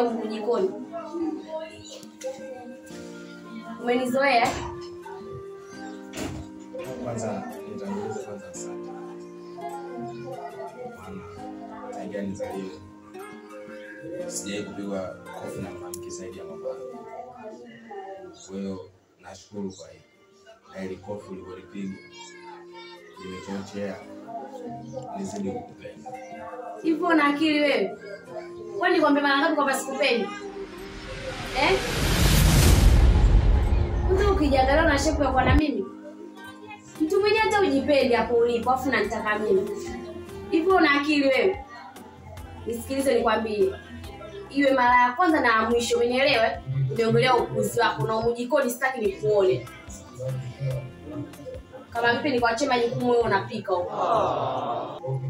kuingia huko jikoni. Umenizoea? Kwanza nitanguliza kwanza asante. Maana tangia nizaliwe sijawahi kupigwa kofi na mwanamke zaidi ya mama. Kwa hiyo nashukuru kwa hiyo. Na ile kofi ulivyopiga nimechochea nizidi kukupenda. Hivyo na akili wewe. Kwani nikwambia mara ngapi kwamba sikupendi? Mtu ukijiangalia na shepu ya kwa na mimi. Mtu mwenye hata ujipendi hapo ulipo afu unanitaka mimi. Hivyo na akili wewe. Nisikilize nikwambie. Iwe mara ya kwanza na mwisho, umenielewa? Umeongelea upuzi wako na umujikoni sitaki nikuone. Kama vipi nikuachie majukumu wewe unapika huko.